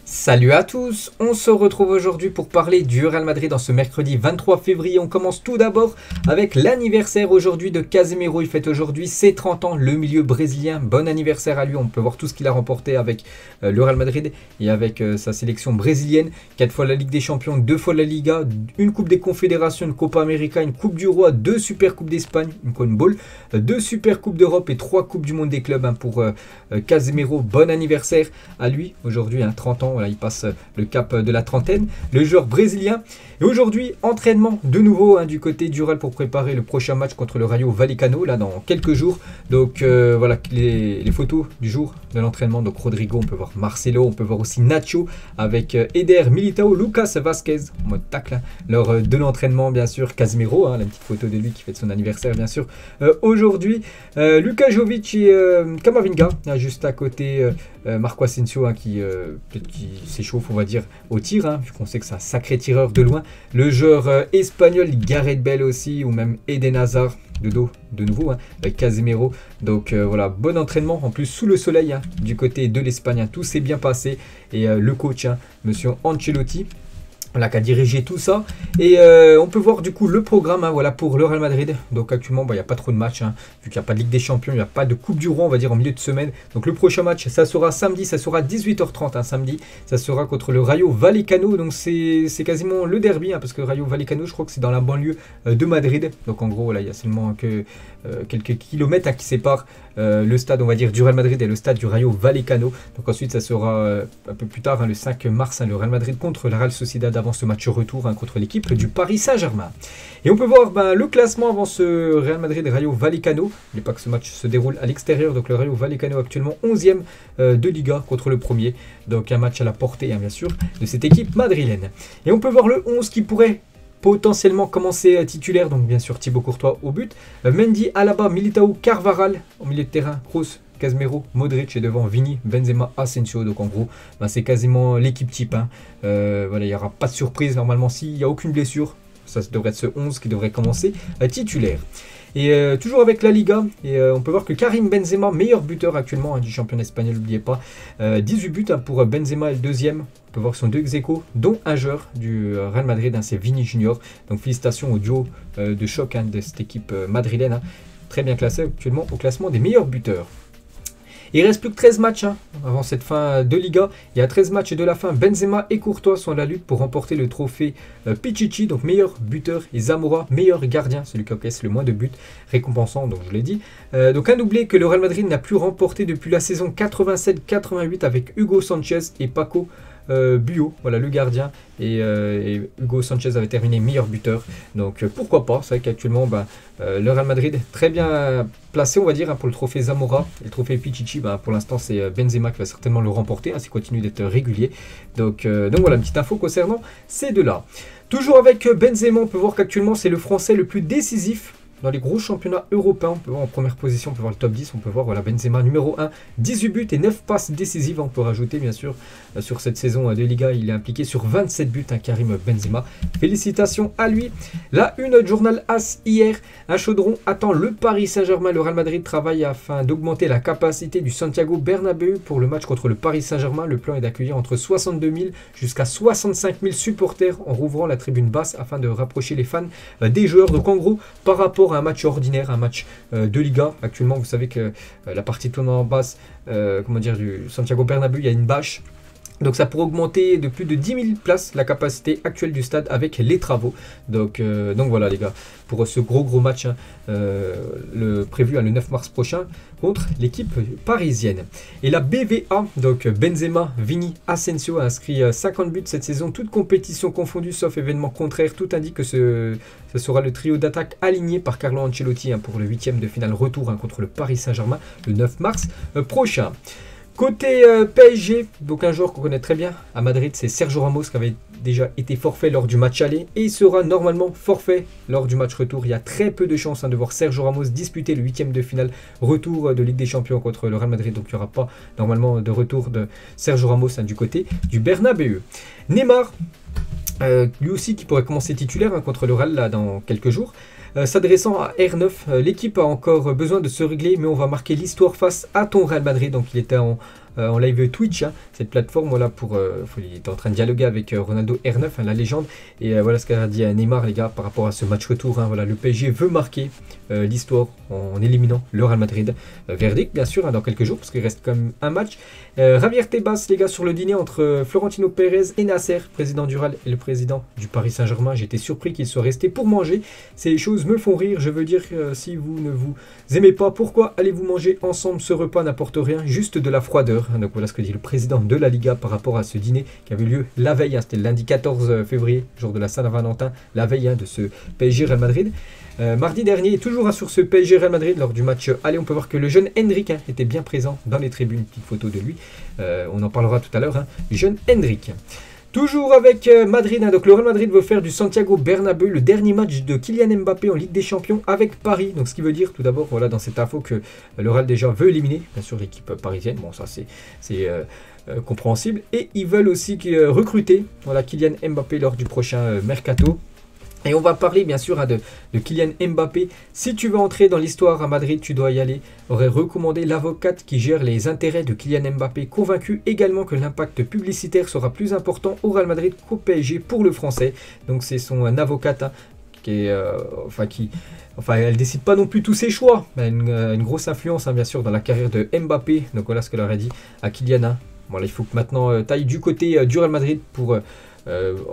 Salut à tous, on se retrouve aujourd'hui pour parler du Real Madrid dans ce mercredi 23 février. On commence tout d'abord avec l'anniversaire aujourd'hui de Casemiro. Il fête aujourd'hui ses 30 ans, le milieu brésilien. Bon anniversaire à lui, on peut voir tout ce qu'il a remporté avec le Real Madrid et avec sa sélection brésilienne. 4 fois la Ligue des Champions, 2 fois la Liga, une Coupe des Confédérations, une Copa América, une Coupe du Roi, 2 Super Coupes d'Espagne, une Conmebol, 2 Super Coupes d'Europe et 3 Coupes du Monde des clubs pour Casemiro. Bon anniversaire à lui aujourd'hui, 30 ans. Voilà, il passe le cap de la trentaine, le joueur brésilien. Et aujourd'hui, entraînement de nouveau du côté du Real pour préparer le prochain match contre le Rayo Vallecano, là dans quelques jours. Donc voilà les photos du jour de l'entraînement. Donc Rodrigo, on peut voir Marcelo, on peut voir aussi Nacho avec Eder, Militao, Lucas Vazquez en mode tacle. Lors de l'entraînement, bien sûr, Casemiro, la petite photo de lui qui fête son anniversaire, bien sûr. Aujourd'hui, Luka Jovic et Camavinga, juste à côté Marco Asensio qui s'échauffe, on va dire, au tir, vu qu'on sait que c'est un sacré tireur de loin. Le joueur espagnol Gareth Bale aussi, ou même Eden Hazard de dos, de nouveau, avec Casemiro. Donc voilà, bon entraînement, en plus sous le soleil, du côté de l'Espagne, tout s'est bien passé. Et le coach, monsieur Ancelotti, qui a dirigé tout ça. Et on peut voir du coup le programme voilà, pour le Real Madrid. Donc actuellement, il n'y a pas trop de matchs, vu qu'il n'y a pas de Ligue des Champions, il n'y a pas de Coupe du Roi, on va dire, en milieu de semaine. Donc le prochain match, ça sera samedi, ça sera 18h30, samedi. Ça sera contre le Rayo Vallecano. Donc c'est quasiment le derby, parce que Rayo Vallecano, je crois que c'est dans la banlieue de Madrid. Donc en gros, là, il y a seulement que quelques kilomètres qui séparent le stade, on va dire, du Real Madrid et le stade du Rayo Vallecano. Donc ensuite, ça sera un peu plus tard, le 5 mars, le Real Madrid contre la Real Sociedad avant ce match retour contre l'équipe du Paris Saint-Germain. Et on peut voir le classement avant ce Real Madrid-Rayo Vallecano. N'oubliez pas que ce match se déroule à l'extérieur. Donc le Rayo Vallecano actuellement 11e de Liga contre le premier. Donc un match à la portée, bien sûr, de cette équipe madrilène. Et on peut voir le 11 qui pourrait potentiellement commencer titulaire. Donc bien sûr Thibaut Courtois au but. Mendy, Alaba, Militao, Carvajal au milieu de terrain. Kroos, Casemiro, Modric et devant Vini, Benzema, Asensio. Donc en gros, c'est quasiment l'équipe type. Voilà, il n'y aura pas de surprise normalement s'il n'y a aucune blessure. Ça devrait être ce 11 qui devrait commencer titulaire. Et toujours avec la Liga, et on peut voir que Karim Benzema, meilleur buteur actuellement du championnat espagnol, n'oubliez pas. 18 buts pour Benzema et le deuxième. On peut voir que ce sont 2 ex-aequo, dont un joueur du Real Madrid, c'est Vini Junior. Donc félicitations au duo de choc de cette équipe madrilène. Très bien classé actuellement au classement des meilleurs buteurs. Il reste plus que 13 matchs avant cette fin de Liga. Il y a 13 matchs de la fin. Benzema et Courtois sont à la lutte pour remporter le trophée Pichichi, donc meilleur buteur, et Zamora, meilleur gardien, celui qui encaisse le moins de buts, récompensant, donc je l'ai dit. Donc un doublé que le Real Madrid n'a plus remporté depuis la saison 87-88 avec Hugo Sanchez et Paco Buyo, voilà le gardien, et Hugo Sanchez avait terminé meilleur buteur. Donc pourquoi pas, c'est vrai qu'actuellement le Real Madrid très bien placé, on va dire, pour le trophée Zamora. Et le trophée Pichichi, pour l'instant c'est Benzema qui va certainement le remporter, s'il continue d'être régulier. Donc voilà, une petite info concernant ces deux-là. Toujours avec Benzema, on peut voir qu'actuellement c'est le Français le plus décisif dans les gros championnats européens. On peut voir en première position, on peut voir le top 10, on peut voir Benzema numéro 1, 18 buts et 9 passes décisives. On peut rajouter bien sûr sur cette saison de Liga, il est impliqué sur 27 buts, Karim Benzema. Félicitations à lui. La une de journal AS hier, un chaudron attend le Paris Saint-Germain. Le Real Madrid travaille afin d'augmenter la capacité du Santiago Bernabéu pour le match contre le Paris Saint-Germain. Le plan est d'accueillir entre 62 000 jusqu'à 65 000 supporters en rouvrant la tribune basse afin de rapprocher les fans des joueurs. Donc en gros, par rapport à un match ordinaire, un match de Liga. Actuellement, vous savez que la partie tournant en basse, du Santiago Bernabéu, il y a une bâche. Donc ça pourrait augmenter de plus de 10 000 places la capacité actuelle du stade avec les travaux. Donc voilà les gars, pour ce gros match le prévu le 9 mars prochain contre l'équipe parisienne. Et la BVA, donc Benzema, Vini, Asensio a inscrit 50 buts cette saison, toutes compétitions confondues sauf événements contraires. Tout indique que ce sera le trio d'attaque aligné par Carlo Ancelotti pour le 8e de finale retour contre le Paris Saint-Germain le 9 mars prochain. Côté PSG, donc un joueur qu'on connaît très bien à Madrid, c'est Sergio Ramos qui avait déjà été forfait lors du match aller et il sera normalement forfait lors du match retour. Il y a très peu de chances de voir Sergio Ramos disputer le 8e de finale retour de Ligue des Champions contre le Real Madrid. Donc il n'y aura pas normalement de retour de Sergio Ramos du côté du Bernabéu. Neymar, lui aussi qui pourrait commencer titulaire contre le Real là, dans quelques jours. S'adressant à R9, l'équipe a encore besoin de se régler, mais on va marquer l'histoire face à ton Real Madrid. Donc il était en live Twitch, hein, cette plateforme, voilà, il était en train de dialoguer avec Ronaldo R9, hein, la légende, et voilà ce qu'a dit Neymar, les gars, par rapport à ce match retour, hein, voilà, le PSG veut marquer l'histoire en éliminant le Real Madrid. Verdict, bien sûr, hein, dans quelques jours, parce qu'il reste quand même un match. Javier Tebas, les gars, sur le dîner entre Florentino Pérez et Nasser, président du Real et le président du Paris Saint-Germain. J'étais surpris qu'ils soient restés pour manger. Ces choses me font rire. Je veux dire, si vous ne vous aimez pas, pourquoi allez-vous manger ensemble? Ce repas n'apporte rien, juste de la froideur. Donc voilà ce que dit le président de la Liga par rapport à ce dîner qui avait lieu la veille. Hein, c'était le lundi 14 février, jour de la Saint-Valentin, la veille, hein, de ce PSG Real Madrid. Mardi dernier, toujours sur ce PSG Real Madrid, lors du match aller, on peut voir que le jeune Endrick, hein, était bien présent dans les tribunes. Une petite photo de lui, on en parlera tout à l'heure, hein, le jeune Endrick. Toujours avec Madrid, hein, donc le Real Madrid veut faire du Santiago Bernabéu le dernier match de Kylian Mbappé en Ligue des Champions avec Paris. Donc ce qui veut dire tout d'abord, voilà, dans cette info, que le Real déjà veut éliminer bien sûr l'équipe parisienne. Bon, ça c'est compréhensible. Et ils veulent aussi recruter, voilà, Kylian Mbappé lors du prochain mercato. Et on va parler bien sûr, hein, de Kylian Mbappé. Si tu veux entrer dans l'histoire à Madrid, tu dois y aller. Aurait recommandé l'avocate qui gère les intérêts de Kylian Mbappé, convaincu également que l'impact publicitaire sera plus important au Real Madrid qu'au PSG pour le français. Donc c'est son avocate, hein, qui est, elle décide pas non plus tous ses choix, mais une grosse influence, hein, bien sûr, dans la carrière de Mbappé. Donc voilà ce qu'elle aurait dit à Kylian. Hein. Voilà, il faut que maintenant tu ailles du côté du Real Madrid pour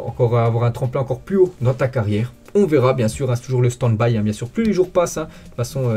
encore avoir un tremplin encore plus haut dans ta carrière. On verra, bien sûr, hein, c'est toujours le stand-by, hein, bien sûr, plus les jours passent, hein, de toute façon,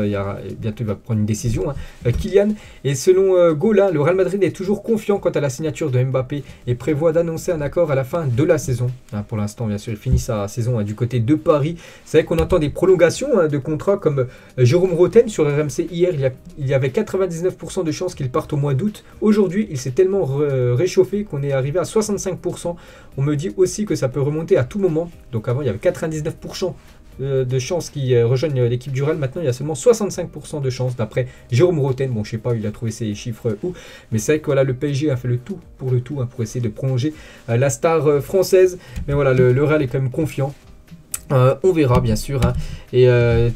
bientôt il va prendre une décision, hein, Kylian. Et selon Gola, le Real Madrid est toujours confiant quant à la signature de Mbappé et prévoit d'annoncer un accord à la fin de la saison. Hein, pour l'instant, bien sûr, il finit sa saison, hein, du côté de Paris. C'est vrai qu'on entend des prolongations, hein, de contrats comme Jérôme Roten sur RMC hier. Il y avait 99% de chances qu'il parte au mois d'août. Aujourd'hui, il s'est tellement réchauffé qu'on est arrivé à 65%. On me dit aussi que ça peut remonter à tout moment. Donc avant, il y avait 99% de chances qu'il rejoigne l'équipe du Real. Maintenant, il y a seulement 65% de chances d'après Jérôme Roten. Bon, je sais pas, il a trouvé ces chiffres où, mais c'est vrai que voilà, le PSG a fait le tout, hein, pour essayer de prolonger la star française. Mais voilà, le Real est quand même confiant. On verra, bien sûr, hein. Et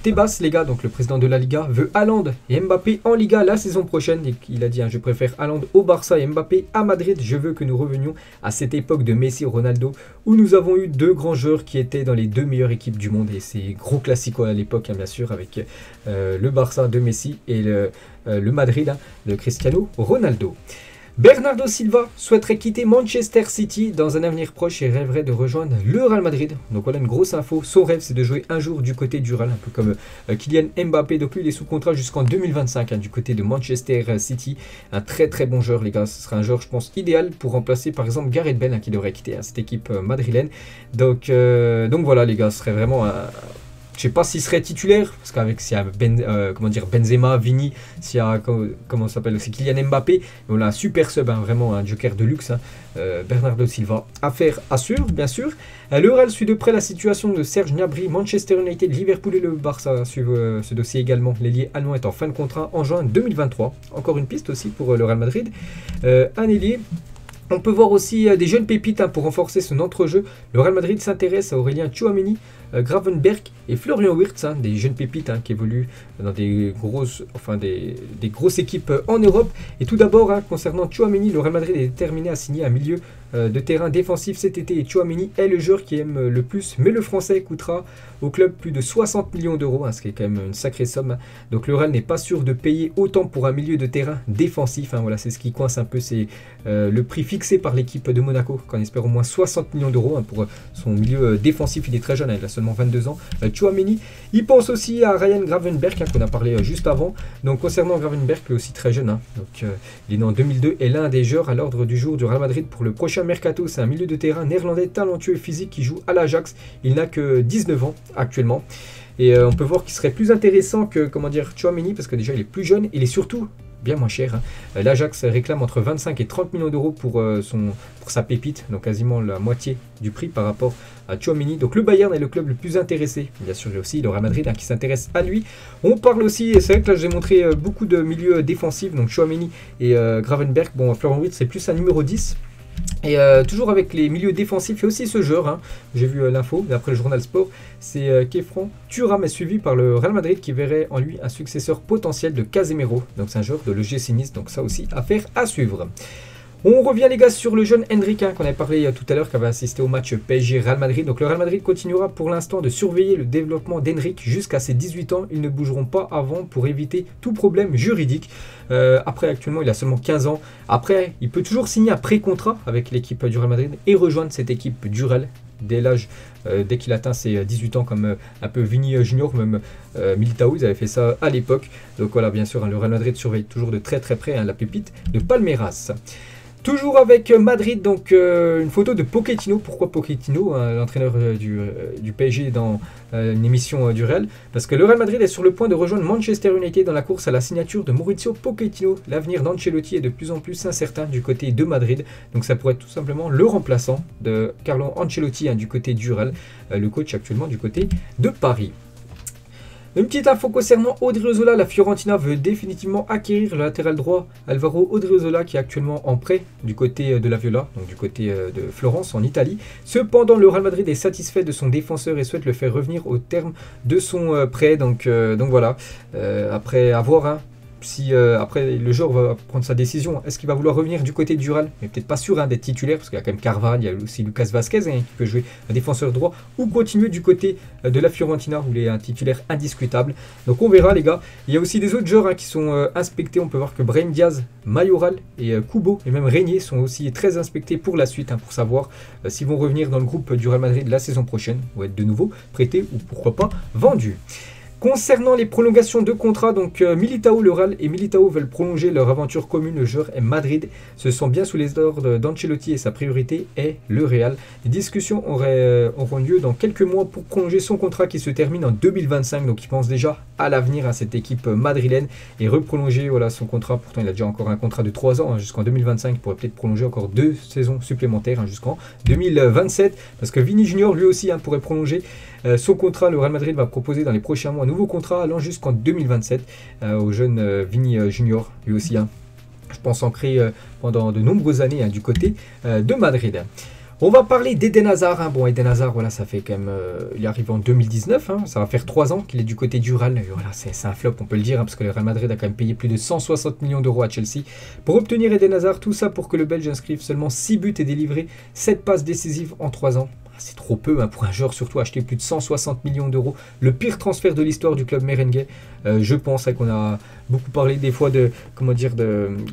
Tebas, les gars, donc le président de la Liga, veut Haaland et Mbappé en Liga la saison prochaine. Et il a dit, hein, je préfère Haaland au Barça et Mbappé à Madrid. Je veux que nous revenions à cette époque de Messi et Ronaldo où nous avons eu deux grands joueurs qui étaient dans les deux meilleures équipes du monde. Et c'est gros classico à l'époque, hein, bien sûr, avec le Barça de Messi et le Madrid, hein, de Cristiano Ronaldo. Bernardo Silva souhaiterait quitter Manchester City dans un avenir proche et rêverait de rejoindre le Real Madrid. Donc voilà une grosse info. Son rêve, c'est de jouer un jour du côté du Real, un peu comme Kylian Mbappé. Donc lui, il est sous contrat jusqu'en 2025, hein, du côté de Manchester City. Un très très bon joueur, les gars. Ce sera un joueur, je pense, idéal pour remplacer par exemple Gareth Bale, hein, qui devrait quitter, hein, cette équipe madrilène. Donc voilà, les gars, ce serait vraiment je sais pas s'il serait titulaire, parce qu'avec s'il y a Benzema, Vini, s'il y a comment ça s'appelle, c'est Kylian Mbappé, on a un super sub, hein, vraiment un joker de luxe, hein, Bernardo Silva. Affaire à suivre, bien sûr. Le Real suit de près la situation de Serge Gnabry, Manchester United, Liverpool et le Barça suivent ce dossier également. L'ailier allemand est en fin de contrat en juin 2023. Encore une piste aussi pour le Real Madrid. Un ailier. On peut voir aussi des jeunes pépites, hein, pour renforcer son entrejeu. Le Real Madrid s'intéresse à Aurélien Tchouaméni, Gravenberch et Florian Wirtz, hein, des jeunes pépites, hein, qui évoluent dans des grosses équipes en Europe. Et tout d'abord, hein, concernant Tchouaméni, le Real Madrid est déterminé à signer un milieu de terrain défensif cet été. Et Tchouaméni est le joueur qui aime le plus, mais le Français coûtera au club plus de 60 millions d'euros, hein, ce qui est quand même une sacrée somme. Donc le Real n'est pas sûr de payer autant pour un milieu de terrain défensif, hein, voilà, c'est ce qui coince un peu, c'est le prix fixé par l'équipe de Monaco, qu'on espère au moins 60 millions d'euros, hein, pour son milieu défensif. Il est très jeune, hein, il a seulement 22 ans. Tchouaméni, il pense aussi à Ryan Gravenberch, hein, qu'on a parlé juste avant. Donc concernant Gravenberch, lui aussi très jeune, hein, donc il est né en 2002 et l'un des joueurs à l'ordre du jour du Real Madrid pour le prochain mercato. C'est un milieu de terrain néerlandais talentueux et physique qui joue à l'Ajax. Il n'a que 19 ans actuellement. Et on peut voir qu'il serait plus intéressant que, Tchouaméni, parce que déjà il est plus jeune, il est surtout bien moins cher, hein. L'Ajax réclame entre 25 et 30 millions d'euros pour sa pépite, donc quasiment la moitié du prix par rapport à Tchouaméni. Donc le Bayern est le club le plus intéressé. Bien sûr, il y a aussi le Real Madrid, hein, qui s'intéresse à lui. On parle aussi, et c'est vrai que là j'ai montré beaucoup de milieux défensifs, donc Tchouaméni et Gravenberch. Bon, Florian Wirtz c'est plus un numéro 10. Et toujours avec les milieux défensifs, il y a aussi ce joueur, hein, j'ai vu l'info d'après le journal Sport, c'est Kefran Thuram est suivi par le Real Madrid qui verrait en lui un successeur potentiel de Casemiro. Donc c'est un joueur de l'OGC Nice, donc ça aussi affaire à suivre. On revient les gars sur le jeune Endrick qu'on avait parlé tout à l'heure, qui avait assisté au match PSG-Real Madrid. Donc le Real Madrid continuera pour l'instant de surveiller le développement d'Endrick jusqu'à ses 18 ans. Ils ne bougeront pas avant pour éviter tout problème juridique. Après actuellement il a seulement 15 ans. Après il peut toujours signer un pré-contrat avec l'équipe du Real Madrid et rejoindre cette équipe du Real dès qu'il atteint ses 18 ans, comme un peu Vini Junior, même Militao, ils avaient fait ça à l'époque. Donc voilà, bien sûr, le Real Madrid surveille toujours de très très près la pépite de Palmeiras. Toujours avec Madrid, donc une photo de Pochettino. Pourquoi Pochettino, l'entraîneur du PSG dans une émission du Real? Parce que le Real Madrid est sur le point de rejoindre Manchester United dans la course à la signature de Mauricio Pochettino. L'avenir d'Ancelotti est de plus en plus incertain du côté de Madrid. Donc ça pourrait être tout simplement le remplaçant de Carlo Ancelotti du côté du Real, le coach actuellement du côté de Paris. Une petite info concernant Odriozola, la Fiorentina veut définitivement acquérir le latéral droit Alvaro Odriozola qui est actuellement en prêt du côté de la Viola, donc du côté de Florence en Italie. Cependant, le Real Madrid est satisfait de son défenseur et souhaite le faire revenir au terme de son prêt. Donc voilà, après avoir si après le joueur va prendre sa décision, est-ce qu'il va vouloir revenir du côté du Real? Mais peut-être pas sûr d'être titulaire, parce qu'il y a quand même Carval, il y a aussi Lucas Vazquez qui peut jouer un défenseur droit, ou continuer du côté de la Fiorentina où il est un titulaire indiscutable. Donc on verra les gars. Il y a aussi des autres joueurs qui sont inspectés. On peut voir que Brahim Diaz, Mayoral et Kubo et même Régnier sont aussi très inspectés pour la suite, pour savoir s'ils vont revenir dans le groupe du Real Madrid la saison prochaine ou être de nouveau prêtés ou pourquoi pas vendus. Concernant les prolongations de contrat, donc Militao, le Real et Militao veulent prolonger leur aventure commune. Le joueur est Madrid. Ce sont bien sous les ordres d'Ancelotti et sa priorité est le Real. Les discussions auront lieu dans quelques mois pour prolonger son contrat qui se termine en 2025. Donc il pense déjà à l'avenir à cette équipe madrilène et reprolonger son contrat. Pourtant il a déjà encore un contrat de 3 ans jusqu'en 2025. Il pourrait peut-être prolonger encore 2 saisons supplémentaires jusqu'en 2027. Parce que Vini Junior lui aussi pourrait prolonger son contrat. Le Real Madrid va proposer dans les prochains mois un nouveau contrat allant jusqu'en 2027 au jeune Vini Junior, lui aussi. Je pense ancré pendant de nombreuses années du côté de Madrid. On va parler d'Eden Hazard. Bon, Eden Hazard, voilà, ça fait quand même... il est arrivé en 2019, ça va faire 3 ans qu'il est du côté du Real. Voilà, c'est un flop, on peut le dire, parce que le Real Madrid a quand même payé plus de 160 millions d'euros à Chelsea pour obtenir Eden Hazard. Tout ça pour que le Belge inscrive seulement 6 buts et délivrer 7 passes décisives en 3 ans. C'est trop peu pour un joueur, surtout acheté plus de 160 millions d'euros. Le pire transfert de l'histoire du club merengue. Je pense qu'on a beaucoup parlé des fois de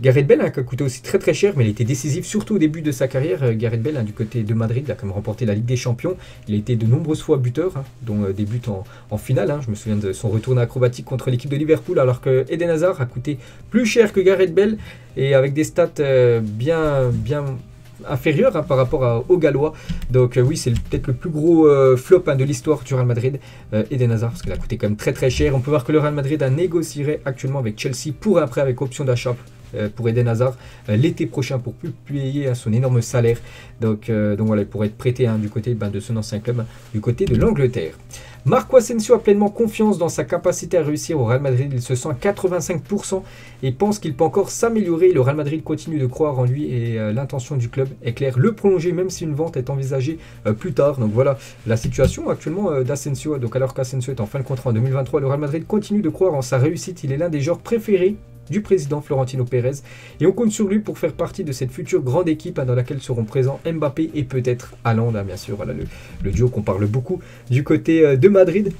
Gareth Bale, qui a coûté aussi très très cher, mais il était décisif surtout au début de sa carrière. Gareth Bale, du côté de Madrid, il a quand même remporté la Ligue des Champions. Il a été de nombreuses fois buteur, dont des buts en finale. Je me souviens de son retour acrobatique contre l'équipe de Liverpool, alors que Eden Hazard a coûté plus cher que Gareth Bale et avec des stats bien inférieur par rapport aux Gallois. Donc oui, c'est peut-être le plus gros flop de l'histoire du Real Madrid, Eden Hazard, parce qu'il a coûté quand même très très cher. On peut voir que le Real Madrid négocierait actuellement avec Chelsea pour un prêt avec option d'achat pour Eden Hazard l'été prochain pour plus payer son énorme salaire. Donc voilà, il pourrait être prêté du côté de son ancien club, du côté de l'Angleterre. Marco Asensio a pleinement confiance dans sa capacité à réussir au Real Madrid. Il se sent à 85% et pense qu'il peut encore s'améliorer. Le Real Madrid continue de croire en lui et l'intention du club est claire. Le prolonger, même si une vente est envisagée plus tard. Donc voilà la situation actuellement d'Asensio. Donc alors qu'Asensio est en fin de contrat en 2023, le Real Madrid continue de croire en sa réussite. Il est l'un des joueurs préférés du président Florentino Pérez et on compte sur lui pour faire partie de cette future grande équipe dans laquelle seront présents Mbappé et peut-être Haaland, bien sûr, voilà le duo qu'on parle beaucoup du côté de Madrid.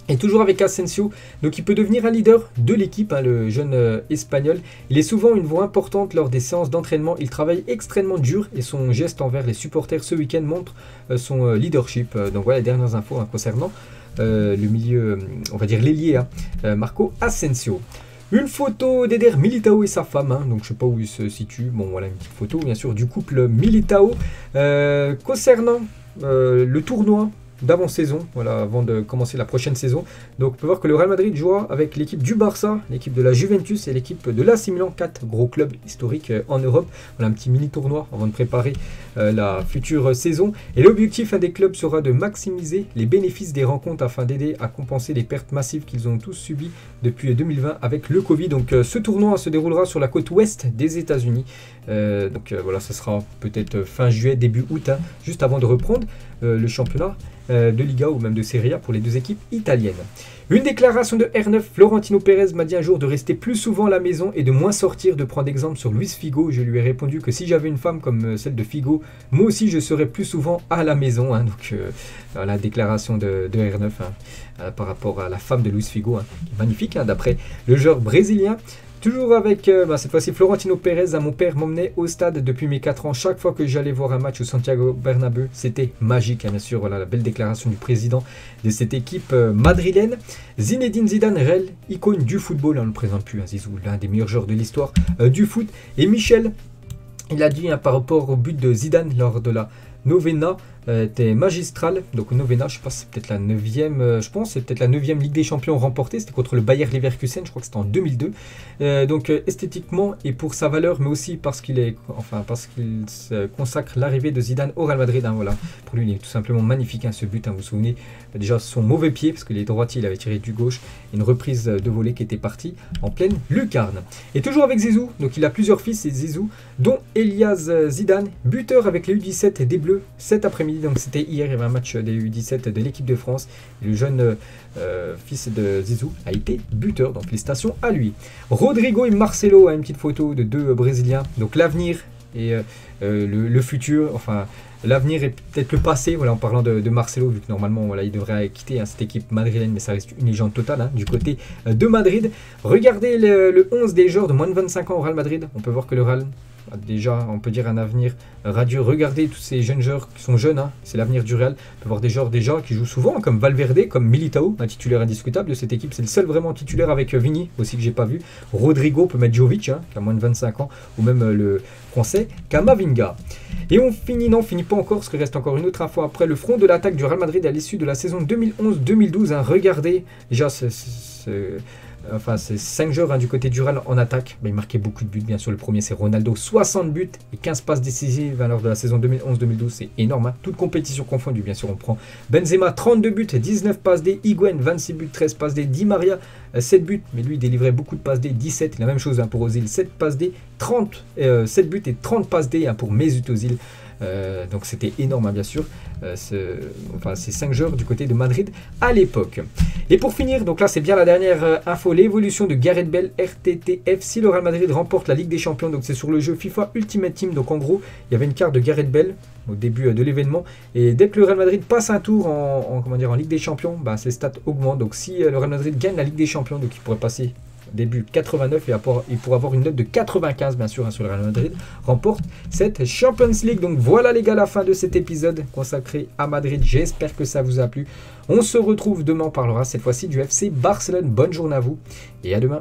Et toujours avec Asensio, donc il peut devenir un leader de l'équipe, le jeune espagnol. Il est souvent une voix importante lors des séances d'entraînement. Il travaille extrêmement dur et son geste envers les supporters ce week-end montre son leadership. Donc voilà les dernières infos concernant le milieu, on va dire l'ailier, Marco Asensio. Une photo d'Eder Militao et sa femme, donc je sais pas où il se situe. Bon voilà une petite photo bien sûr du couple Militao. Concernant le tournoi d'avant-saison, voilà, avant de commencer la prochaine saison. Donc on peut voir que le Real Madrid jouera avec l'équipe du Barça, l'équipe de la Juventus et l'équipe de l'AC Milan, 4 gros clubs historiques en Europe. Voilà un petit mini tournoi avant de préparer la future saison. Et l'objectif des clubs sera de maximiser les bénéfices des rencontres afin d'aider à compenser les pertes massives qu'ils ont tous subies depuis 2020 avec le Covid. Donc ce tournoi se déroulera sur la côte ouest des États-Unis. Voilà, ça sera peut-être fin juillet, début août, juste avant de reprendre le championnat de Liga ou même de Serie A pour les deux équipes italiennes. Une déclaration de R9, Florentino Pérez m'a dit un jour de rester plus souvent à la maison et de moins sortir, de prendre exemple sur Luis Figo. Je lui ai répondu que si j'avais une femme comme celle de Figo, moi aussi je serais plus souvent à la maison. La déclaration de R9 par rapport à la femme de Luis Figo, qui est magnifique d'après le joueur brésilien. Toujours avec, cette fois-ci, Florentino Pérez. Mon père m'emmenait au stade depuis mes 4 ans. Chaque fois que j'allais voir un match au Santiago Bernabéu, c'était magique. Bien sûr, voilà la belle déclaration du président de cette équipe madrilène. Zinedine Zidane, réelle icône du football. On ne le présente plus, Zizou, l'un des meilleurs joueurs de l'histoire du foot. Et Michel, il a dit par rapport au but de Zidane lors de la Novena, était magistral. Donc Novena, je sais pas, c'est peut-être la 9e, c'est peut-être la 9e Ligue des Champions remportée. C'était contre le Bayer Leverkusen, je crois que c'était en 2002. Esthétiquement et pour sa valeur, mais aussi parce qu'il consacre l'arrivée de Zidane au Real Madrid. Voilà. Pour lui, il est tout simplement magnifique ce but. Vous vous souvenez déjà son mauvais pied, parce qu'il est droitier, il avait tiré du gauche. Une reprise de volée qui était partie en pleine lucarne. Et toujours avec Zizou, donc il a plusieurs fils, et Zizou, dont Elias Zidane, buteur avec les U17 des Bleus cet après-midi. Donc c'était hier, il y avait un match des U17 de l'équipe de France. Et le jeune fils de Zizou a été buteur, donc félicitations à lui. Rodrigo et Marcelo, une petite photo de deux Brésiliens. Donc l'avenir et le futur, l'avenir est peut-être le passé, en parlant de Marcelo, vu que normalement il devrait quitter cette équipe madrilène, mais ça reste une légende totale du côté de Madrid. Regardez le 11 des joueurs de moins de 25 ans au Real Madrid. On peut voir que le Real a déjà, on peut dire, un avenir radieux. Regardez tous ces jeunes joueurs qui sont jeunes, c'est l'avenir du Real. On peut voir des joueurs déjà qui jouent souvent, comme Valverde, comme Militao, un titulaire indiscutable de cette équipe. C'est le seul vraiment titulaire avec Vini, aussi que j'ai pas vu. Rodrigo, on peut mettre Jovic, qui a moins de 25 ans, ou même le français Camavinga. Et on finit pas encore, parce qu'il reste encore une autre info après. Le front de l'attaque du Real Madrid à l'issue de la saison 2011-2012. Regardez, déjà, c'est 5 joueurs du côté du Real en attaque. Il marquait beaucoup de buts, bien sûr. Le premier, c'est Ronaldo, 60 buts et 15 passes décisives lors de la saison 2011-2012. C'est énorme, toute compétition confondue, bien sûr. On prend Benzema, 32 buts, 19 passes D. Higuaín, 26 buts, 13 passes D. Di Maria, 7 buts, mais lui, il délivrait beaucoup de passes D, 17. La même chose pour Ozil, 7 passes D, 7 buts et 30 passes D pour Mesut Ozil. Donc c'était énorme, bien sûr. Ces 5 joueurs du côté de Madrid à l'époque. Et pour finir, donc là c'est bien la dernière info, l'évolution de Gareth Bale, RTTF, si le Real Madrid remporte la Ligue des Champions. Donc c'est sur le jeu FIFA Ultimate Team. Donc en gros, il y avait une carte de Gareth Bale au début de l'événement, et dès que le Real Madrid passe un tour en Ligue des Champions, ses stats augmentent. Donc si le Real Madrid gagne la Ligue des Champions, donc il pourrait passer début 89 et il pourra avoir une note de 95, bien sûr, sur le Real Madrid remporte cette Champions League. Donc voilà les gars, la fin de cet épisode consacré à Madrid. J'espère que ça vous a plu. On se retrouve demain, on parlera cette fois-ci du FC Barcelone. Bonne journée à vous et à demain.